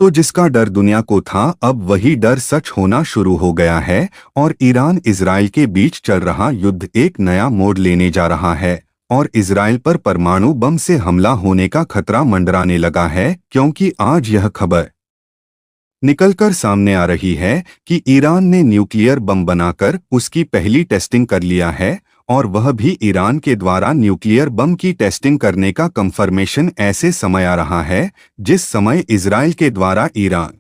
तो जिसका डर दुनिया को था, अब वही डर सच होना शुरू हो गया है और ईरान इजराइल के बीच चल रहा युद्ध एक नया मोड़ लेने जा रहा है और इजराइल पर परमाणु बम से हमला होने का खतरा मंडराने लगा है, क्योंकि आज यह खबर निकलकर सामने आ रही है कि ईरान ने न्यूक्लियर बम बनाकर उसकी पहली टेस्टिंग कर लिया है और वह भी ईरान के द्वारा न्यूक्लियर बम की टेस्टिंग करने का कंफर्मेशन ऐसे समय आ रहा है जिस समय इजराइल के द्वारा ईरान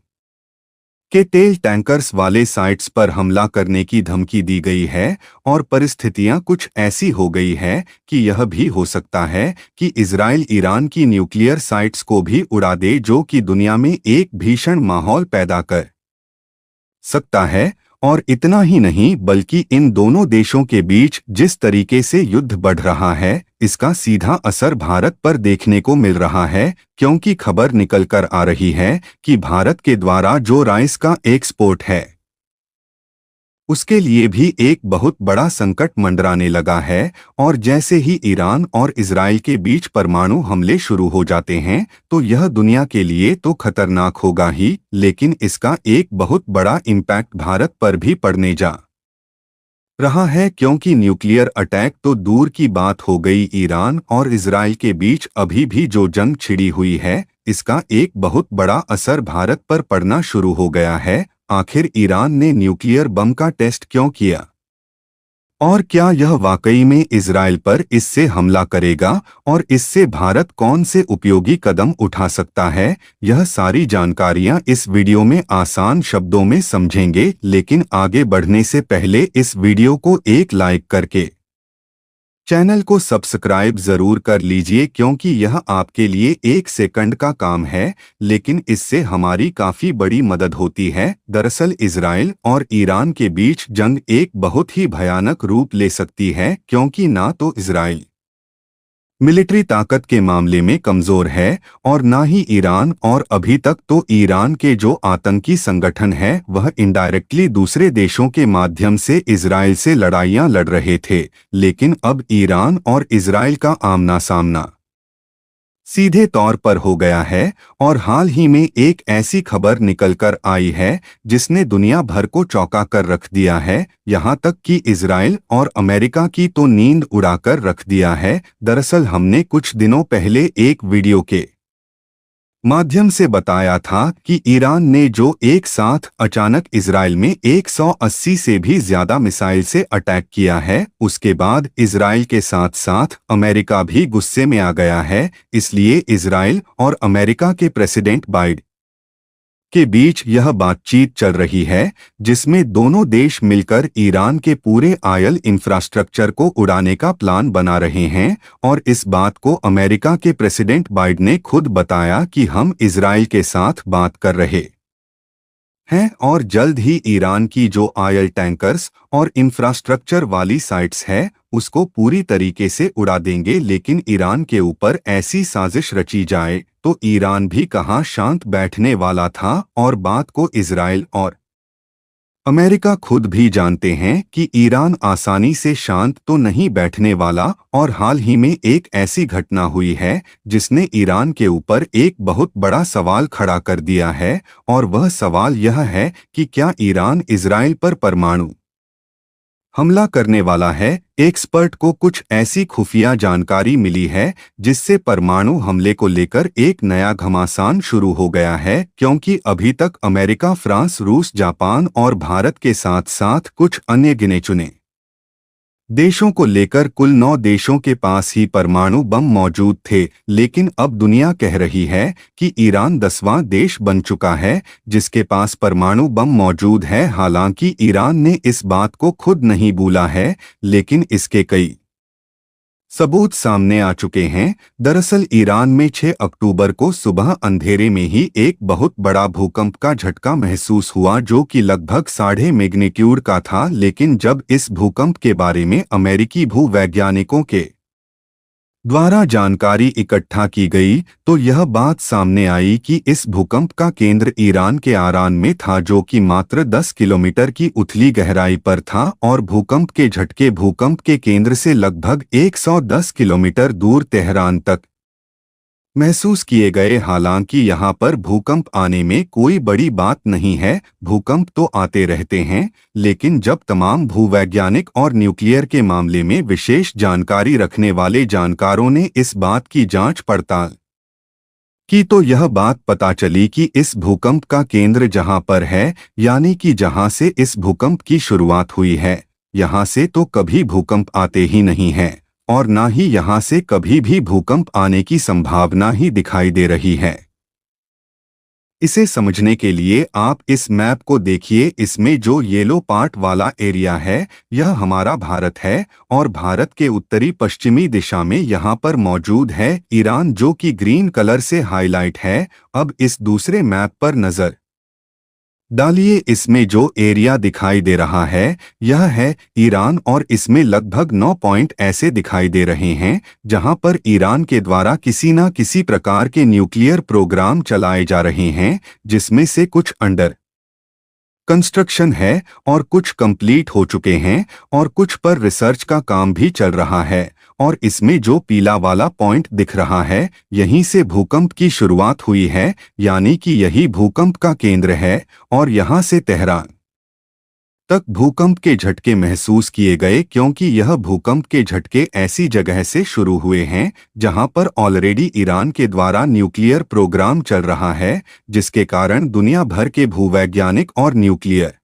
के तेल टैंकर्स वाले साइट्स पर हमला करने की धमकी दी गई है और परिस्थितियां कुछ ऐसी हो गई है कि यह भी हो सकता है कि इजराइल ईरान की न्यूक्लियर साइट्स को भी उड़ा दे, जो कि दुनिया में एक भीषण माहौल पैदा कर सकता है। और इतना ही नहीं बल्कि इन दोनों देशों के बीच जिस तरीके से युद्ध बढ़ रहा है, इसका सीधा असर भारत पर देखने को मिल रहा है, क्योंकि खबर निकलकर आ रही है कि भारत के द्वारा जो राइस का एक्सपोर्ट है उसके लिए भी एक बहुत बड़ा संकट मंडराने लगा है। और जैसे ही ईरान और इजराइल के बीच परमाणु हमले शुरू हो जाते हैं तो यह दुनिया के लिए तो खतरनाक होगा ही, लेकिन इसका एक बहुत बड़ा इम्पैक्ट भारत पर भी पड़ने जा रहा है, क्योंकि न्यूक्लियर अटैक तो दूर की बात हो गई, ईरान और इजराइल के बीच अभी भी जो जंग छिड़ी हुई है इसका एक बहुत बड़ा असर भारत पर पड़ना शुरू हो गया है। आखिर ईरान ने न्यूक्लियर बम का टेस्ट क्यों किया और क्या यह वाकई में इजराइल पर इससे हमला करेगा और इससे भारत कौन से उपयोगी कदम उठा सकता है, यह सारी जानकारियां इस वीडियो में आसान शब्दों में समझेंगे। लेकिन आगे बढ़ने से पहले इस वीडियो को एक लाइक करके चैनल को सब्सक्राइब जरूर कर लीजिए, क्योंकि यह आपके लिए 1 सेकंड का काम है लेकिन इससे हमारी काफी बड़ी मदद होती है। दरअसल इजराइल और ईरान के बीच जंग एक बहुत ही भयानक रूप ले सकती है, क्योंकि ना तो इजराइल मिलिट्री ताकत के मामले में कमजोर है और ना ही ईरान, और अभी तक तो ईरान के जो आतंकी संगठन है वह इनडायरेक्टली दूसरे देशों के माध्यम से इजराइल से लड़ाइयां लड़ रहे थे। लेकिन अब ईरान और इजराइल का आमना सामना सीधे तौर पर हो गया है और हाल ही में एक ऐसी खबर निकलकर आई है जिसने दुनिया भर को चौंका कर रख दिया है, यहां तक कि इजराइल और अमेरिका की तो नींद उड़ाकर रख दिया है। दरअसल हमने कुछ दिनों पहले एक वीडियो के माध्यम से बताया था कि ईरान ने जो एक साथ अचानक इजराइल में 180 से भी ज्यादा मिसाइल से अटैक किया है, उसके बाद इजराइल के साथ साथ अमेरिका भी गुस्से में आ गया है। इसलिए इजराइल और अमेरिका के प्रेसिडेंट बाइडेन के बीच यह बातचीत चल रही है जिसमें दोनों देश मिलकर ईरान के पूरे ऑयल इंफ्रास्ट्रक्चर को उड़ाने का प्लान बना रहे हैं। और इस बात को अमेरिका के प्रेसिडेंट बाइडेन ने खुद बताया कि हम इजराइल के साथ बात कर रहे हैं और जल्द ही ईरान की जो ऑयल टैंकर्स और इंफ्रास्ट्रक्चर वाली साइट्स है उसको पूरी तरीके से उड़ा देंगे। लेकिन ईरान के ऊपर ऐसी साजिश रची जाए तो ईरान भी कहाँ शांत बैठने वाला था, और बात को इजराइल और अमेरिका खुद भी जानते हैं कि ईरान आसानी से शांत तो नहीं बैठने वाला। और हाल ही में एक ऐसी घटना हुई है जिसने ईरान के ऊपर एक बहुत बड़ा सवाल खड़ा कर दिया है, और वह सवाल यह है कि क्या ईरान इजराइल पर परमाणु हमला करने वाला है। एक्सपर्ट को कुछ ऐसी खुफिया जानकारी मिली है जिससे परमाणु हमले को लेकर एक नया घमासान शुरू हो गया है, क्योंकि अभी तक अमेरिका, फ्रांस, रूस, जापान और भारत के साथ साथ कुछ अन्य गिने चुने देशों को लेकर कुल 9 देशों के पास ही परमाणु बम मौजूद थे। लेकिन अब दुनिया कह रही है कि ईरान 10वां देश बन चुका है जिसके पास परमाणु बम मौजूद है। हालांकि ईरान ने इस बात को खुद नहीं भूला है, लेकिन इसके कई सबूत सामने आ चुके हैं। दरअसल ईरान में 6 अक्टूबर को सुबह अंधेरे में ही एक बहुत बड़ा भूकंप का झटका महसूस हुआ जो कि लगभग 6.5 मैग्नीट्यूड का था। लेकिन जब इस भूकंप के बारे में अमेरिकी भूवैज्ञानिकों के द्वारा जानकारी इकट्ठा की गई तो यह बात सामने आई कि इस भूकंप का केंद्र ईरान के आरान में था, जो कि मात्र 10 किलोमीटर की उथली गहराई पर था, और भूकंप के झटके भूकंप के केंद्र से लगभग 110 किलोमीटर दूर तेहरान तक महसूस किए गए। हालांकि यहाँ पर भूकंप आने में कोई बड़ी बात नहीं है, भूकंप तो आते रहते हैं, लेकिन जब तमाम भूवैज्ञानिक और न्यूक्लियर के मामले में विशेष जानकारी रखने वाले जानकारों ने इस बात की जांच पड़ताल की तो यह बात पता चली कि इस भूकंप का केंद्र जहां पर है, यानी कि जहां से इस भूकंप की शुरुआत हुई है, यहां से तो कभी भूकंप आते ही नहीं हैं और ना ही यहां से कभी भी भूकंप आने की संभावना ही दिखाई दे रही है। इसे समझने के लिए आप इस मैप को देखिए। इसमें जो येलो पार्ट वाला एरिया है, यह हमारा भारत है और भारत के उत्तरी पश्चिमी दिशा में यहाँ पर मौजूद है ईरान, जो कि ग्रीन कलर से हाईलाइट है। अब इस दूसरे मैप पर नजर डालिए। इसमें जो एरिया दिखाई दे रहा है, यह है ईरान और इसमें लगभग 9 पॉइंट ऐसे दिखाई दे रहे हैं जहां पर ईरान के द्वारा किसी न किसी प्रकार के न्यूक्लियर प्रोग्राम चलाए जा रहे हैं, जिसमें से कुछ अंडर कंस्ट्रक्शन है और कुछ कंप्लीट हो चुके हैं और कुछ पर रिसर्च का काम भी चल रहा है। और इसमें जो पीला वाला पॉइंट दिख रहा है, यहीं से भूकंप की शुरुआत हुई है, यानी कि यही भूकंप का केंद्र है और यहां से तेहरान तक भूकंप के झटके महसूस किए गए, क्योंकि यह भूकंप के झटके ऐसी जगह से शुरू हुए हैं जहां पर ऑलरेडी ईरान के द्वारा न्यूक्लियर प्रोग्राम चल रहा है, जिसके कारण दुनिया भर के भूवैज्ञानिक और न्यूक्लियर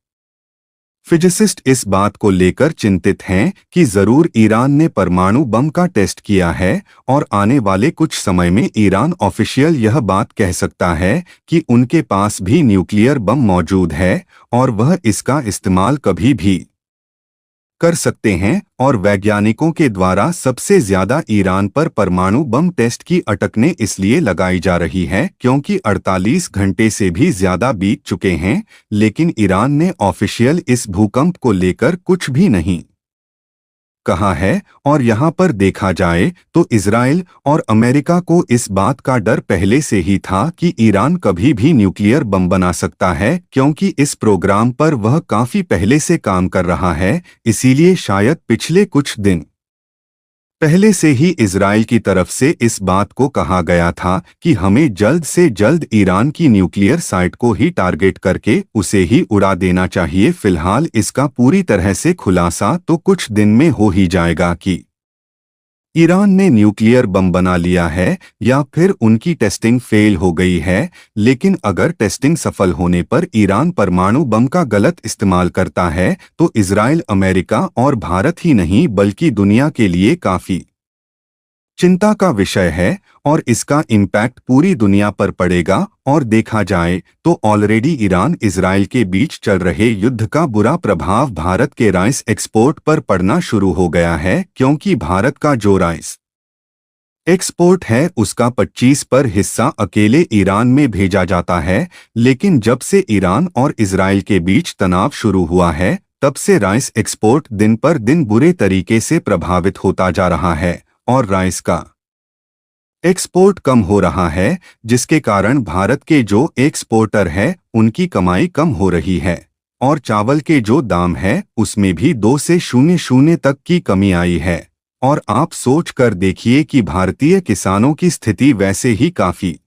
फिजिसिस्ट इस बात को लेकर चिंतित हैं कि जरूर ईरान ने परमाणु बम का टेस्ट किया है और आने वाले कुछ समय में ईरान ऑफिशियल यह बात कह सकता है कि उनके पास भी न्यूक्लियर बम मौजूद है और वह इसका इस्तेमाल कभी भी कर सकते हैं। और वैज्ञानिकों के द्वारा सबसे ज्यादा ईरान पर परमाणु बम टेस्ट की अटकने इसलिए लगाई जा रही है क्योंकि 48 घंटे से भी ज्यादा बीत चुके हैं, लेकिन ईरान ने ऑफिशियल इस भूकंप को लेकर कुछ भी नहीं कहा है। और यहाँ पर देखा जाए तो इजराइल और अमेरिका को इस बात का डर पहले से ही था कि ईरान कभी भी न्यूक्लियर बम बना सकता है, क्योंकि इस प्रोग्राम पर वह काफी पहले से काम कर रहा है। इसीलिए शायद पिछले कुछ दिन पहले से ही इजराइल की तरफ से इस बात को कहा गया था कि हमें जल्द से जल्द ईरान की न्यूक्लियर साइट को ही टारगेट करके उसे ही उड़ा देना चाहिए। फिलहाल इसका पूरी तरह से खुलासा तो कुछ दिन में हो ही जाएगा कि ईरान ने न्यूक्लियर बम बना लिया है या फिर उनकी टेस्टिंग फेल हो गई है। लेकिन अगर टेस्टिंग सफल होने पर ईरान परमाणु बम का गलत इस्तेमाल करता है तो इजराइल, अमेरिका और भारत ही नहीं बल्कि दुनिया के लिए काफी चिंता का विषय है और इसका इम्पैक्ट पूरी दुनिया पर पड़ेगा। और देखा जाए तो ऑलरेडी ईरान इजराइल के बीच चल रहे युद्ध का बुरा प्रभाव भारत के राइस एक्सपोर्ट पर पड़ना शुरू हो गया है, क्योंकि भारत का जो राइस एक्सपोर्ट है उसका 25% हिस्सा अकेले ईरान में भेजा जाता है। लेकिन जब से ईरान और इजराइल के बीच तनाव शुरू हुआ है, तब से राइस एक्सपोर्ट दिन पर दिन बुरे तरीके से प्रभावित होता जा रहा है और राइस का एक्सपोर्ट कम हो रहा है, जिसके कारण भारत के जो एक्सपोर्टर है उनकी कमाई कम हो रही है और चावल के जो दाम है उसमें भी 2.00 तक की कमी आई है। और आप सोच कर देखिए कि भारतीय किसानों की स्थिति वैसे ही काफी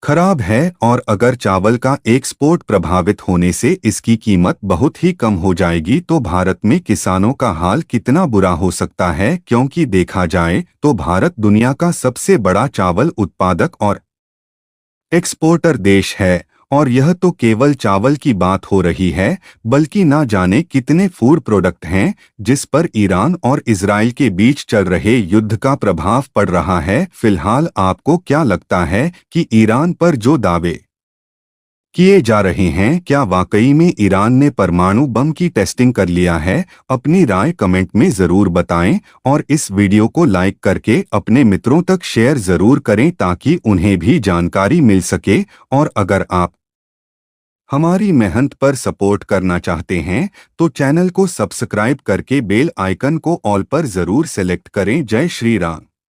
खराब है और अगर चावल का एक्सपोर्ट प्रभावित होने से इसकी कीमत बहुत ही कम हो जाएगी तो भारत में किसानों का हाल कितना बुरा हो सकता है। क्योंकि देखा जाए तो भारत दुनिया का सबसे बड़ा चावल उत्पादक और एक्सपोर्टर देश है और यह तो केवल चावल की बात हो रही है, बल्कि ना जाने कितने फूड प्रोडक्ट हैं जिस पर ईरान और इजराइल के बीच चल रहे युद्ध का प्रभाव पड़ रहा है। फिलहाल आपको क्या लगता है कि ईरान पर जो दावे किए जा रहे हैं, क्या वाकई में ईरान ने परमाणु बम की टेस्टिंग कर लिया है? अपनी राय कमेंट में जरूर बताएं और इस वीडियो को लाइक करके अपने मित्रों तक शेयर जरूर करें ताकि उन्हें भी जानकारी मिल सके। और अगर आप हमारी मेहनत पर सपोर्ट करना चाहते हैं तो चैनल को सब्सक्राइब करके बेल आइकन को ऑल पर जरूर सेलेक्ट करें। जय श्री राम।